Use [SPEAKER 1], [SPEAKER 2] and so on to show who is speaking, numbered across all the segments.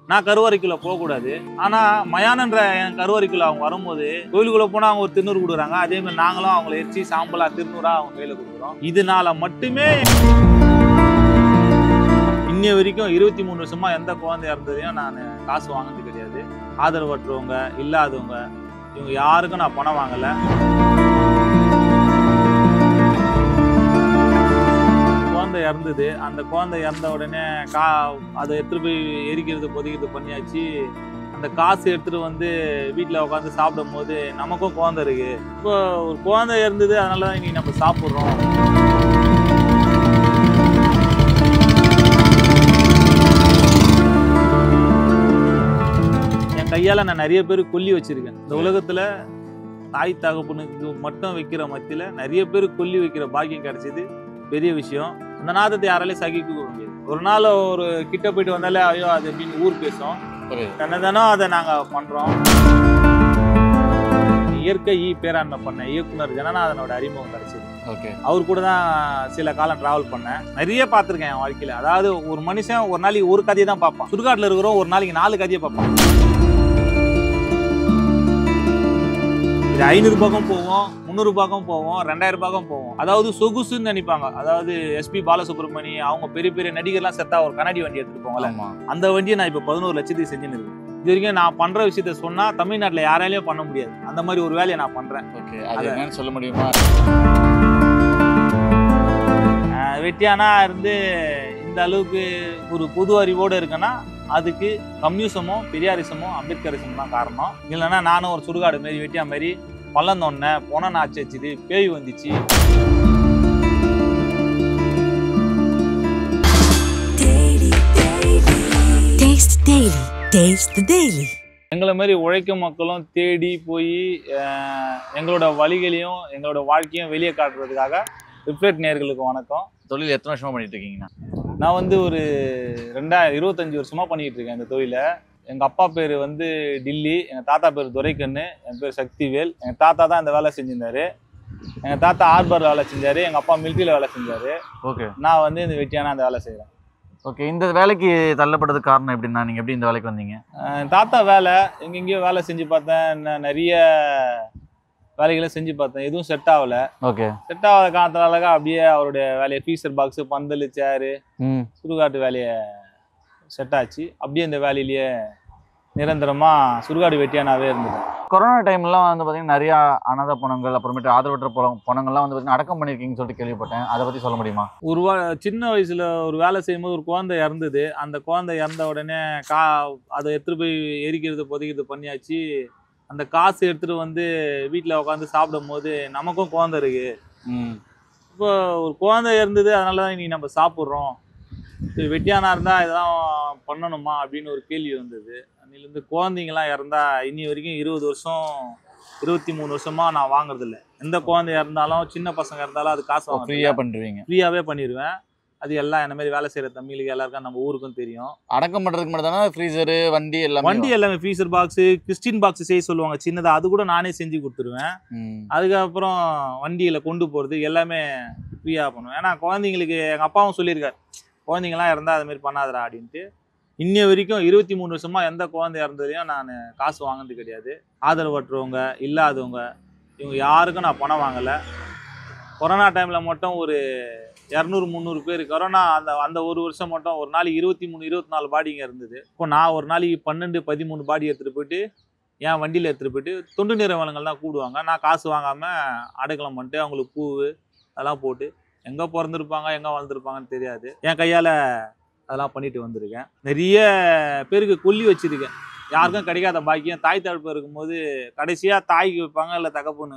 [SPEAKER 1] நான் கருவறைக்குள்ள போகக்கூடாது. ஆனா மயானன்ற என் கருவறைக்குள்ள அவங்க வரும்போது கோயிலுக்குள்ள போனா அவங்க ஒரு திருநூறு கொடுக்குறாங்க. அதே மாதிரி நாங்களும் அவங்களை எரிச்சு சாம்பலா திருநூறா அவங்க கையில கொடுக்குறோம். இதனால மட்டுமே இன்னைய வரைக்கும் 23 வருஷமா எந்த குழந்தை இறந்ததையும் நான் காசு வாங்கினது கிடையாது. ஆதரவற்றவங்க, இல்லாதவங்க, இவங்க யாருக்கும் நான் பணம் வாங்கல. குழந்தை இறந்தது. அந்த குழந்தை இறந்த உடனே அதை எடுத்துட்டு போய் எரிக்கிறது பொதிக்கிறது பண்ணியாச்சு. அந்த காசு எடுத்துட்டு வந்து வீட்டில் உட்காந்து சாப்பிடும் போது நமக்கும் குழந்தை இருக்கு. இப்போ ஒரு குழந்தை இறந்தது, அதனால தான் இன்னைக்கு நம்ம சாப்பிட்றோம். என் கையால நான் நிறைய பேர் கொல்லி வச்சிருக்கேன். இந்த உலகத்துல தாய் தகப்பனுக்கு மட்டும் வைக்கிற மத்தியில நிறைய பேர் கொல்லி வைக்கிற பாக்கியம் கிடைச்சது பெரிய விஷயம். அந்த நாதத்தை யாராலையும் சகிக்க முடியாது. ஒரு நாள் ஒரு கிட்ட போயிட்டு வந்தாலே ஐயோ அது அப்படின்னு ஊர் பேசும். தினம் அதை நாங்க பண்றோம். இயற்கை பேராண்மை பண்ண இயக்குனர் ஜனநாதனோட அறிமுகம் கிடைச்சது. அவர் கூட தான் சில காலம் டிராவல் பண்ணேன். நிறைய பார்த்துருக்கேன் என் வாழ்க்கையில. அதாவது ஒரு மனுஷன் ஒரு நாளைக்கு ஒரு கதையை தான் பார்ப்பான். சுடுகாட்டுல இருக்கிறோம் ஒரு நாளைக்கு 4 கதையை பார்ப்பான். இது 500 ரூபாய்க்கும் போவோம், 300 ரூபாய்க்கும் போவோம், 2000 ரூபாய்க்கும் போவோம். அதாவது சொகுசுன்னு நினைப்பாங்க. அதாவது எஸ்பி பாலசுப்ரமணி அவங்க பெரிய பெரிய நடிகர்லாம் செத்தா ஒரு கண்ணாடி வண்டி எடுத்துட்டு போவாங்கல்ல, அந்த வண்டியை நான் இப்ப 11 லட்சத்துக்கு செஞ்சுன்னு இருக்கேன். இது வரைக்கும் நான் பண்ற விஷயத்த சொன்னா தமிழ்நாட்டுல யாராலையும் பண்ண முடியாது. அந்த மாதிரி ஒரு வேலையை நான் பண்றேன்.
[SPEAKER 2] சொல்ல முடியுமா?
[SPEAKER 1] வெட்டியானா இருந்து இந்த அளவுக்கு ஒரு பொது அறிவோடு இருக்குன்னா அதுக்கு கம்யூனிசமோ பெரியாரிசமோ அம்பேத்கரிசமும் தான் காரணம். இல்லைன்னா நானும் ஒரு சுடுகாடு மாரி வெட்டியா மாதிரி பள்ளம் தோண்டினேன், பொண நாச்சு வச்சுது, பேய் வந்துச்சு. எங்களை மாதிரி உழைக்கும் மக்களும் தேடி போய் எங்களோட வழிகளையும் எங்களோட வாழ்க்கையும் வெளியே காட்டுறதுக்காக ரிஃப்ளெக்ட் நேயர்களுக்கு வணக்கம்.
[SPEAKER 2] தொழில் எத்தனை வருஷமா பண்ணிட்டு இருக்கீங்கண்ணா?
[SPEAKER 1] நான் வந்து ஒரு 25 வருஷமா பண்ணிட்டு இருக்கேன் இந்த தொழிலை. எங்க அப்பா பேர் வந்து டில்லி, எங்க தாத்தா பேர் துரைக்கண்ணு, என் பேர் சக்திவேல். எங்க தாத்தா தான் இந்த வேலை செஞ்சிருந்தாரு. எங்க தாத்தா ஆர்பர்ல வேலை செஞ்சாரு, எங்க அப்பா மிலிட்டரியில வேலை செஞ்சாரு. நான் வந்து இந்த வெட்டியானா அந்த வேலை செய்யறேன்.
[SPEAKER 2] இந்த வேலைக்கு தள்ளப்படுறதுக்கு காரணம் எப்படின்னா, நீங்க எப்படி இந்த வேலைக்கு வந்தீங்க?
[SPEAKER 1] தாத்தா வேலை எங்கெங்கயோ வேலை செஞ்சு பார்த்தேன், நிறைய வேலைகளை செஞ்சு பார்த்தேன், எதுவும் செட் ஆகல. செட் ஆகாத காரணத்தால அப்படியே அவருடைய வேலையை ஃபீஸர் பாக்ஸ், பந்தல், சேரு, சுடுகாட்டு வேலையை செட் ஆச்சு. அப்படியே இந்த வேலையிலேயே நிரந்தரமா சுடுகாடு வெட்டியானாவே இருந்தது.
[SPEAKER 2] கொரோனா டைம்லாம் வந்து பார்த்தீங்கன்னா நிறைய அனாதை பணங்கள், அப்புறமேட்டு ஆதரவற்ற பணங்கள்லாம் வந்து பார்த்தீங்கன்னா அடக்கம் பண்ணியிருக்கீங்கன்னு சொல்லிட்டு கேள்விப்பட்டேன். அதை பற்றி சொல்ல முடியுமா?
[SPEAKER 1] சின்ன வயசுல ஒரு வேலை செய்யும்போது ஒரு குழந்தை இறந்தது. அந்த குழந்தை இறந்த உடனே அதை எடுத்துட்டு போய் எரிக்கிறது பொதிக்கிறது பண்ணியாச்சு. அந்த காசு எடுத்துட்டு வந்து வீட்டில் உட்காந்து சாப்பிடும் போது நமக்கும் குழந்தை இருக்கு. இப்போ ஒரு குழந்தை இருந்தது, அதனால தான் இன்னைக்கு நம்ம சாப்பிட்றோம். வெட்டியானா இருந்தால் இதெல்லாம் பண்ணணுமா அப்படின்னு ஒரு கேள்வி வந்தது. அன்னிலேருந்து குழந்தைங்களாம் இறந்தா இன்னி வரைக்கும் 20 வருஷம் 23 வருஷமா நான் வாங்குறதில்ல. எந்த குழந்தை இறந்தாலும் சின்ன பசங்க இருந்தாலும் அது காசு வாங்க ஃப்ரீயாகவே பண்ணிடுவேன். அது எல்லாம் என்ன மாதிரி வேலை செய்யற தம்பிகளுக்கு எல்லாருக்கும் நம்ம ஊருக்கும் தெரியும்.
[SPEAKER 2] அடக்கம் பண்றதுக்கு மட்டும் தானே ஃப்ரீசரு, வண்டி
[SPEAKER 1] எல்லாமே ஃப்ரீசர் பாக்ஸ், கிறிஸ்டின் பாக்ஸ் செய்ய சொல்லுவாங்க சின்னதா, அது கூட நானே செஞ்சு கொடுத்துருவேன். அதுக்கப்புறம் வண்டியில கொண்டு போறது எல்லாமே ஃப்ரீயா பண்ணுவேன். ஏன்னா குழந்தைங்களுக்கு எங்க அப்பாவும் சொல்லியிருக்காரு, குழந்தைங்கலாம் இறந்தா அது மாதிரி பண்ணாதரா அப்படின்ட்டு. இன்னைய வரைக்கும் 23 வருஷமா எந்த குழந்தை இறந்ததையும் நான் காசு வாங்கினது கிடையாது. ஆதரவற்றவங்க, இல்லாதவங்க, இவங்க யாருக்கும் நான் பணம் வாங்கலை. கொரோனா டைம்ல மட்டும் ஒரு 200-300 பேர் கொரோனா அந்த ஒரு வருஷம் மட்டும் ஒரு நாளைக்கு 23-24 பாடிங்க இருந்தது. இப்போ நான் ஒரு நாளைக்கு 12-13 பாடி எடுத்துகிட்டு போயிட்டு என் வண்டியில் எடுத்துகிட்டு போயிட்டு தொண்டு நிறுவனங்கள் தான் கூடுவாங்க. நான் காசு வாங்காமல் அடைக்கலம் பண்ணிட்டு அவங்களுக்கு பூ அதெல்லாம் போட்டு எங்கே பிறந்திருப்பாங்க எங்கே வளர்ந்துருப்பாங்கன்னு தெரியாது, என் கையால் அதெல்லாம் பண்ணிட்டு வந்திருக்கேன். நிறைய பேருக்கு கொல்லி வச்சிருக்கேன். யாருக்கும் கிடைக்காத பாக்கியம். தாய் தகப்பு இருக்கும்போது கடைசியா தாய்க்கு வைப்பாங்க, இல்லை தகப்புன்னு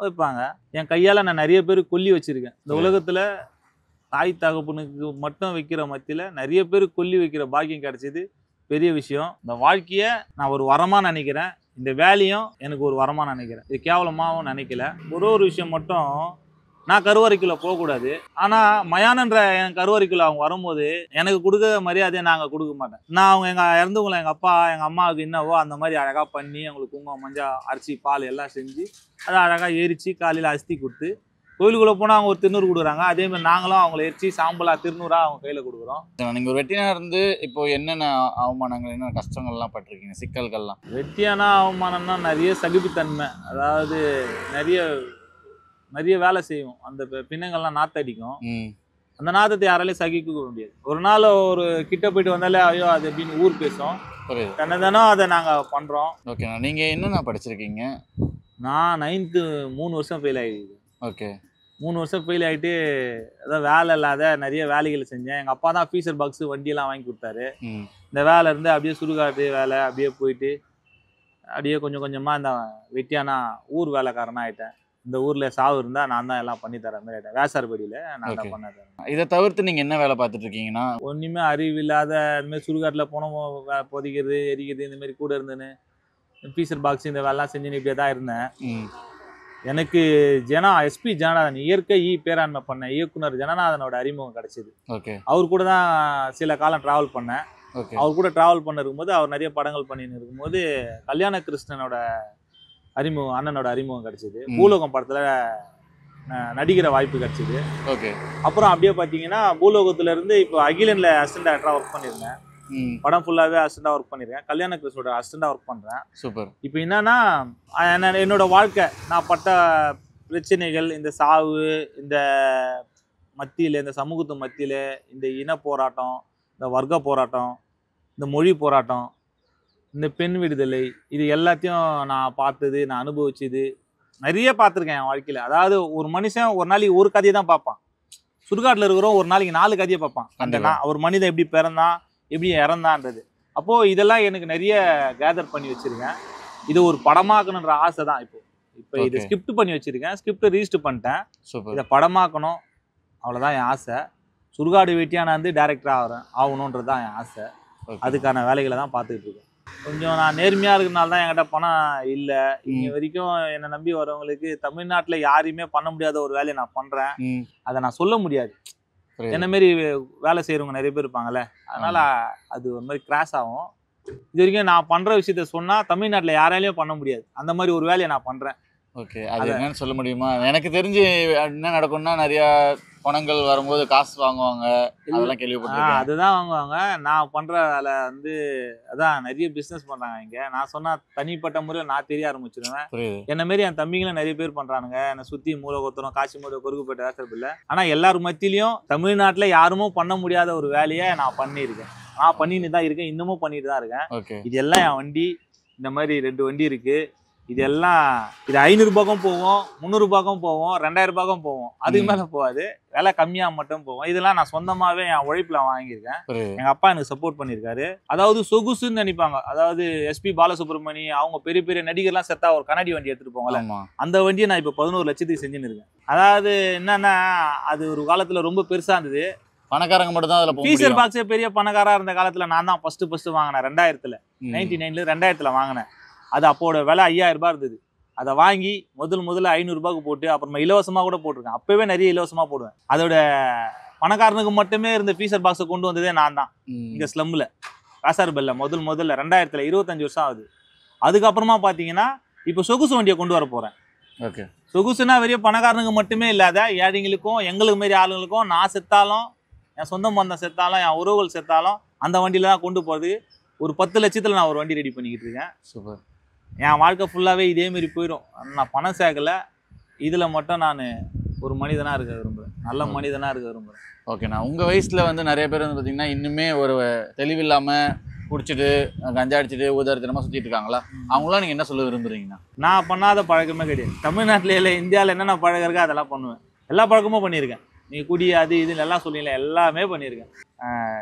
[SPEAKER 1] வைப்பாங்க. என் கையால நான் நிறைய பேர் கொல்லி வச்சிருக்கேன். இந்த உலகத்துல தாய் தகப்பனுக்கு மட்டும் வைக்கிற மத்தியில நிறைய பேர் கொல்லி வைக்கிற பாக்கியம் கிடைச்சது பெரிய விஷயம். இந்த வாழ்க்கைய நான் ஒரு வரமா நினைக்கிறேன். இந்த வேலையும் எனக்கு ஒரு வரமா நினைக்கிறேன். இது கேவலமாவும் நினைக்கல. ஒரு விஷயம் மட்டும், நான் கருவறைக்குள்ள போகக்கூடாது. ஆனா மயானன்ற என் கருவறைக்குள்ள அவங்க வரும்போது எனக்கு கொடுக்க மரியாதையை நாங்க கொடுக்க மாட்டேன். நான் அவங்க எங்க இறந்தவங்களை எங்க அப்பா எங்க அம்மாவுக்கு என்னவோ அந்த மாதிரி அழகா பண்ணி அவங்களுக்கு குங்குமம், மஞ்சள், அரிசி, பால் எல்லாம் செஞ்சு அதை அழகா எரிச்சு காலையில அஸ்தி கொடுத்து கோயிலுக்குள்ளே போனால் அவங்க ஒரு திருநூறு கொடுக்குறாங்க, அதே மாதிரி நாங்களும் அவங்கள எரிச்சு சாம்பலா திருநூறா அவங்க கையில் கொடுக்குறோம்.
[SPEAKER 2] நீங்க ஒரு வெட்டியானா இருந்து இப்போ என்னென்ன அவமானங்கள், என்னென்ன கஷ்டங்கள்லாம் பட்டிருக்கீங்க, சிக்கல்கள்லாம்?
[SPEAKER 1] வெட்டியானா அவமானம்னா நிறைய சகிப்புத்தன்மை, அதாவது நிறைய நிறைய வேலை செய்வோம், அந்த பிணங்கள்லாம் நாத்தடிக்கும். அந்த நாத்தத்தை யாராலையும் சகிக்க முடியாது. ஒரு நாள் ஒரு கிட்ட போயிட்டு வந்தாலே ஐயோ அது அப்படின்னு ஊர் பேசும். தன்னதானோ அதை நாங்கள் பண்ணுறோம்.
[SPEAKER 2] ஓகேண்ணா, நீங்கள் என்னென்ன படிச்சிருக்கீங்க?
[SPEAKER 1] நான் 9th 3 வருஷம் ஃபெயில் ஆகிடுது.
[SPEAKER 2] ஓகே,
[SPEAKER 1] 3 வருஷம் ஃபெயில் ஆகிட்டு அதான் வேலை இல்லாத நிறைய வேலைகள் செஞ்சேன். எங்கள் அப்பா தான் ஃபீச்சர் பாக்ஸு வண்டியெல்லாம் வாங்கி கொடுத்தாரு. இந்த வேலை இருந்து அப்படியே சுடுகாட்டு வேலை அப்படியே போயிட்டு அப்படியே கொஞ்சம் கொஞ்சமாக இந்த வெட்டியானா ஊர் வேலைக்காரனாக ஆகிட்டேன். இந்த ஊரில் சாவு இருந்தால் நான் தான் எல்லாம் பண்ணி தர மாதிரி ஆகிட்டேன். வேசார்படியில் நான் தான் பண்ண தரேன்.
[SPEAKER 2] இதை தவிர்த்து நீங்கள் என்ன வேலை பார்த்துட்டு இருக்கீங்கன்னா?
[SPEAKER 1] ஒன்றுமே அறிவு இல்லாத இந்தமாதிரி சுடுகாட்டில் போனோம் பொதிக்கிறது எரிக்கிறது இந்தமாரி கூட இருந்துன்னு ஃபீச்சர் பாக்ஸ் இந்த வேலைலாம் செஞ்சுன்னு இப்படியே தான் இருந்தேன். எனக்கு எஸ்பி ஜனநாதன் இயற்கை பேராண்மை பண்ண இயக்குனர் ஜனநாதனோட அறிமுகம் கிடைச்சிது.
[SPEAKER 2] ஓகே, அவர்
[SPEAKER 1] கூட தான் சில காலம் ட்ராவல் பண்ணேன். அவர் கூட ட்ராவல் பண்ண இருக்கும்போது அவர் நிறைய படங்கள் பண்ணின்னு இருக்கும்போது கல்யாண கிருஷ்ணனோட அறிமுகம், அண்ணனோட அறிமுகம் கிடைச்சிது. பூலோகம் படத்தில் நடிக்கிற வாய்ப்பு கிடைச்சிது.
[SPEAKER 2] ஓகே,
[SPEAKER 1] அப்புறம் அப்படியே பார்த்தீங்கன்னா பூலோகத்துல இருந்து இப்போ அகிலனில் அசிஸ்டன்ட் டேரக்டராக ஒர்க் பண்ணியிருந்தேன். படம் ஃபுல்லாகவே அசிஸ்டண்டாக ஒர்க் பண்ணியிருக்கேன். கல்யாண கிருஷ்ணோட அசிஸ்டண்டாக ஒர்க் பண்ணுறேன்.
[SPEAKER 2] சூப்பர்.
[SPEAKER 1] இப்போ என்னன்னா என்னோட வாழ்க்கை, நான் பட்ட பிரச்சனைகள், இந்த சாவு, இந்த மத்தியில், இந்த சமூகத்து மத்தியில் இந்த இன போராட்டம், இந்த வர்க்க போராட்டம், இந்த மொழி போராட்டம், இந்த பெண் விடுதலை, இது எல்லாத்தையும் நான் பார்த்தது, நான் அனுபவிச்சது நிறைய பார்த்துருக்கேன் என் வாழ்க்கையில். அதாவது ஒரு மனுஷன் ஒரு நாளைக்கு ஒரு கதையை தான் பார்ப்பான். சுடுகாட்டில் இருக்கிறோம் ஒரு நாளைக்கு 4 கதையை பார்ப்பான். அந்த ஒரு மனிதன் எப்படி பிறந்தான், எப்படி இறந்தான்றது. அப்போது இதெல்லாம் எனக்கு நிறைய கேதர் பண்ணி வச்சுருக்கேன். இது ஒரு படமாக்கணுன்ற ஆசை தான். இப்போ இதை ஸ்கிரிப்ட் பண்ணி வச்சுருக்கேன். ஸ்கிரிப்டை ரிஜிஸ்டர் பண்ணிட்டேன். இதை படமாக்கணும், அவ்வளோதான் என் ஆசை. சுடுகாடு வெட்டியானா வந்து டேரக்டர் ஆகணுன்றது தான் என் ஆசை. அதுக்கான வேலைகளை தான் பார்த்துக்கிட்டு இருக்கேன். கொஞ்சம் நான் நேர்மையாக இருக்கிறனால தான் என்கிட்ட பணம் இல்லை. இங்கே வரைக்கும் என்னை நம்பி வரவங்களுக்கு தமிழ்நாட்டில் யாரையுமே பண்ண முடியாத ஒரு வேலையை நான் பண்ணுறேன். அதை நான் சொல்ல முடியாது. என்ன மாரி வேலை செய்கிறவங்க நிறைய பேர் இருப்பாங்கல்ல, அதனால் அது ஒரு மாதிரி கிராஸ் ஆகும். இது வரைக்கும் நான் பண்ணுற விஷயத்த சொன்னால் தமிழ்நாட்டில் யாராலையும் பண்ண முடியாது. அந்த மாதிரி ஒரு வேலையை நான் பண்ணுறேன்.
[SPEAKER 2] ஓகே, அது என்னன்னு சொல்ல முடியுமா? எனக்கு தெரிஞ்சு என்ன நடக்கும்னா நிறைய பணங்கள் வரும்போது காசு வாங்குவாங்க, அதெல்லாம் கேள்விப்பட்டிருக்கேன்.
[SPEAKER 1] அதுதான் வாங்குவாங்க. நான் பண்ணுற வேலை வந்து அதான் நிறைய பிஸ்னஸ் பண்ணுறாங்க இங்கே. நான் சொன்னால் தனிப்பட்ட முறையில் நான் தெரிய ஆரம்பிச்சிடுவேன். என்ன மாரி என் தம்பிங்களும் நிறைய பேர் பண்ணுறானுங்க. என்னை சுற்றி மூலகோத்திரம், காசிமூட, கொருக்குப்பேட்டை, வேசர்பில்லை. ஆனால் எல்லாரும் மத்தியிலையும் தமிழ்நாட்டில் யாருமே பண்ண முடியாத ஒரு வேலையை நான் பண்ணியிருக்கேன். நான் பண்ணின்னு தான் இருக்கேன், இன்னமும் பண்ணிட்டு தான் இருக்கேன். இது எல்லாம் என் வண்டி. இந்த மாதிரி 2 வண்டி இருக்குது. இதெல்லாம் இது 500 ரூபாய்க்கும் போவோம், 300 ரூபாய்க்கும் போவோம், 2000 ரூபாய்க்கும் போவோம். அதுக்கு மேலே போகாது, விலை கம்மியாக மட்டும் போவோம். இதெல்லாம் நான் சொந்தமாகவே என் உழைப்பில் வாங்கியிருக்கேன். எங்கள் அப்பா எனக்கு சப்போர்ட் பண்ணியிருக்காரு. அதாவது சொகுசுன்னு நினைப்பாங்க. அதாவது எஸ்பி பாலசுப்ரமணி அவங்க பெரிய பெரிய நடிகர்லாம் செத்தா ஒரு கண்ணாடி வண்டி எடுத்துகிட்டு போங்கல்ல, அந்த வண்டியை நான் இப்போ 11 லட்சத்துக்கு செஞ்சுன்னு இருக்கேன். அதாவது என்னன்னா அது ஒரு காலத்தில் ரொம்ப பெருசாக இருந்தது.
[SPEAKER 2] பணக்காரங்க மட்டும் தான் அதில்
[SPEAKER 1] ஃபீச்சர் பாக்ஸே பெரிய பணக்காராக இருந்த காலத்தில் நான் தான் ஃபஸ்ட்டு வாங்கினேன். 2000 99 2000 வாங்கினேன். அது அப்போட விலை 5000 ரூபாய் இருந்தது. அதை வாங்கி முதல்ல 500 ரூபாய்க்கு போட்டு அப்புறமா இலவசமாக கூட போட்டிருக்கேன். அப்போவே நிறைய இலவசமாக போடுவேன். அதோட பணக்காரனுக்கு மட்டுமே இருந்த ஃபீச்சர் பாக்ஸை கொண்டு வந்ததே நான் தான். இங்கே ஸ்லம்மில் வேசார்பல்ல முதல்ல 2000 25 வருஷம் ஆகுது. அதுக்கப்புறமா பார்த்தீங்கன்னா இப்போ சொகுசு வண்டியை கொண்டு வர போகிறேன்.
[SPEAKER 2] ஓகே,
[SPEAKER 1] சொகுசுனா பெரிய பணக்காரனுக்கு மட்டுமே இல்லாத ஏழைங்களுக்கும் எங்களுக்கு மாரி ஆளுங்களுக்கும், நான் செத்தாலும், என் சொந்த பந்தம் செத்தாலும், என் உறவுகள் செத்தாலும் அந்த வண்டியில் தான் கொண்டு போகிறது. ஒரு 10 லட்சத்தில் நான் ஒரு வண்டி ரெடி பண்ணிக்கிட்டு இருக்கேன்.
[SPEAKER 2] சூப்பர்.
[SPEAKER 1] என் வாழ்க்கை ஃபுல்லாகவே இதேமாரி போயிடும். நான் பணம் சேர்க்கலை, இதில் மட்டும் நான் ஒரு மனிதனாக இருக்க விரும்புகிறேன், நல்ல மனிதனாக இருக்க விரும்புகிறேன்.
[SPEAKER 2] ஓகேண்ணா, உங்கள் வயசில் வந்து நிறைய பேர் வந்து பார்த்திங்கன்னா இன்னுமே ஒரு தெளிவில்லாமல் குடிச்சிட்டு கஞ்சா அடிச்சுட்டு ஊதாரித்தனமாக சுற்றிட்டு இருக்காங்களா? அவங்களாம் நீங்கள் என்ன சொல்ல விரும்புகிறீங்கண்ணா?
[SPEAKER 1] நான் பண்ணாத பழக்கமே கிடையாது. தமிழ்நாட்டில் இல்லை, இந்தியாவில் என்னென்ன பழக்கம் இருக்கோ அதெல்லாம் பண்ணுவேன். எல்லா பழக்கமும் பண்ணியிருக்கேன். நீங்கள் குடி அது இதுன்னு எல்லாம் சொன்னீங்களே, எல்லாமே பண்ணியிருக்கேன்.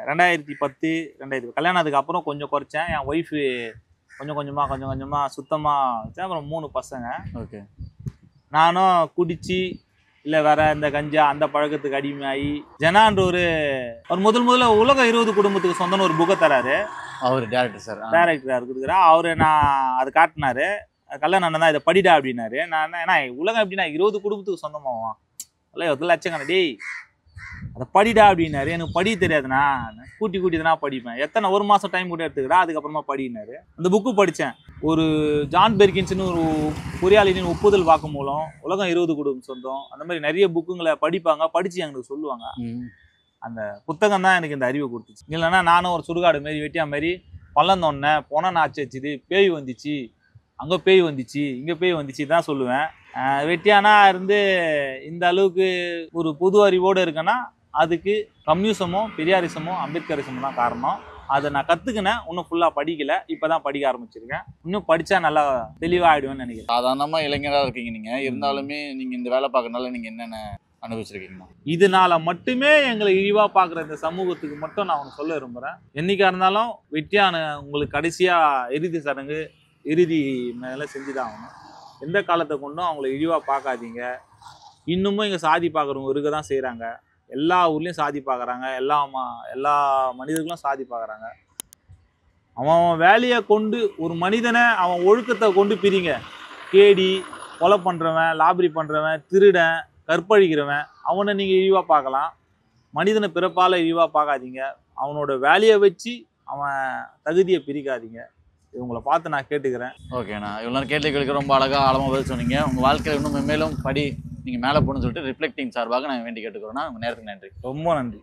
[SPEAKER 1] 2010 2000 கல்யாணத்துக்கு அப்புறம் கொஞ்சம் குறைச்சேன். என் ஒய்ஃபு கொஞ்சம் கொஞ்சமாக சுத்தமாக வச்சேன். அப்புறம் 3 பசங்க.
[SPEAKER 2] ஓகே,
[SPEAKER 1] நானும் குடிச்சு இல்லை வேற இந்த கஞ்சா அந்த பழக்கத்துக்கு அடிமையாகி ஜனான்ற அவர் முதல்ல உலக 20 குடும்பத்துக்கு சொந்தம்னு ஒரு புக்கை தராரு. அவர் டேரக்டராக கொடுக்குறா. அவர் நான் அது காட்டினாரு. கல்யாணம் அண்ணன் தான் இதை படிடா அப்படின்னாரு. நான் என்ன உலகம் எப்படின்னா 20 குடும்பத்துக்கு சொந்தமாகும், இல்லை 10 லட்சம் டேய் அதை படிடா அப்படின்னாரு. எனக்கு படி தெரியாதுண்ணா, கூட்டி தான் படிப்பேன். எத்தனை 1 மாதம் டைம் கூட எடுத்துக்கிட்டா அதுக்கப்புறமா படினாரு. அந்த புக்கு படித்தேன். ஒரு ஜான் பெர்கின்ஸ்னு ஒரு பொறியாளியின் ஒப்புதல் வாக்குமூலம், உலகம் 20 குடும்பம் சொந்தம், அந்த மாதிரி நிறைய புக்குங்களை படிப்பாங்க, படித்து எங்களுக்கு சொல்லுவாங்க. அந்த புத்தகம் தான் எனக்கு இந்த அறிவை கொடுத்துச்சு. இல்லைன்னா நானும் ஒரு சுடுகாடு மாரி வெட்டியா மாதிரி பள்ளம் தோண்டினேன், பொணம் நாச்சு வச்சுது, பேய் வந்துச்சு, அங்கே பேய் வந்துச்சு, இங்கே பேய் வந்துச்சு தான் சொல்லுவேன். வெட்டியானா இருந்து இந்த அளவுக்கு ஒரு பொது அறிவோடு இருக்கேன்னா அதுக்கு கம்யூனிசமும் பெரியாரிசமும் அம்பேத்கரிசமும் தான் காரணம். அதை நான் கற்றுக்கினேன். இன்னும் ஃபுல்லாக படிக்கலை, இப்போ தான் படிக்க ஆரம்பிச்சிருக்கேன். இன்னும் படித்தா நல்லா தெளிவாக ஆகிடுவேன்னு நினைக்கிறேன்.
[SPEAKER 2] சாதாரணமாக இளைஞராக இருக்கீங்க நீங்கள், இருந்தாலுமே நீங்கள் இந்த வேலை பார்க்கறதுனால நீங்கள் என்னென்ன அனுபவிச்சிருக்கீங்கண்ணா?
[SPEAKER 1] இதனால மட்டுமே எங்களை இழிவாக பார்க்குற இந்த சமூகத்துக்கு மட்டும் நான் ஒன்று சொல்ல விரும்புகிறேன். என்றைக்காக இருந்தாலும் வெட்டியான உங்களுக்கு கடைசியாக இறுதி சடங்கு இறுதி மேலே செஞ்சு தான் ஆகணும். எந்த காலத்தை கொண்டும் அவங்கள இழிவாக பார்க்காதீங்க. இன்னமும் இங்கே சாதி பார்க்குறவங்க இருக்க தான் செய்கிறாங்க. எல்லா ஊர்லேயும் சாதி பார்க்குறாங்க, எல்லா மனிதர்களும் சாதி பார்க்குறாங்க. அவன் வேலையை கொண்டு ஒரு மனிதனை அவன் ஒழுக்கத்தை கொண்டு பிரிங்க. கேடி, கொலை பண்ணுறவன், லாபரி பண்ணுறவன், திருடன், கற்பழிக்கிறவன், அவனை நீங்கள் இழிவாக பார்க்கலாம். மனிதனை பிறப்பால் இழிவாக பார்க்காதீங்க. அவனோட வேலையை வச்சு அவன் தகுதியை பிரிக்காதீங்க. இவங்களை பார்த்து நான் கேட்டுக்கிறேன்.
[SPEAKER 2] ஓகேண்ணா, இவ்வளோ நேரம் கேள்விகளுக்கு ரொம்ப அழகாக ஆழமாக பதில் சொன்னீங்க. உங்கள் வாழ்க்கையில் இன்னும் மேலும் நீங்கள் மேலே போகணும்னு சொல்லிட்டு ரிஃப்ளெக்டிங் சார்பாக நான் வேண்டி கேட்டுக்கிறோன்னா உங்கள் நேரத்துக்கு நன்றி.
[SPEAKER 1] ரொம்ப நன்றி.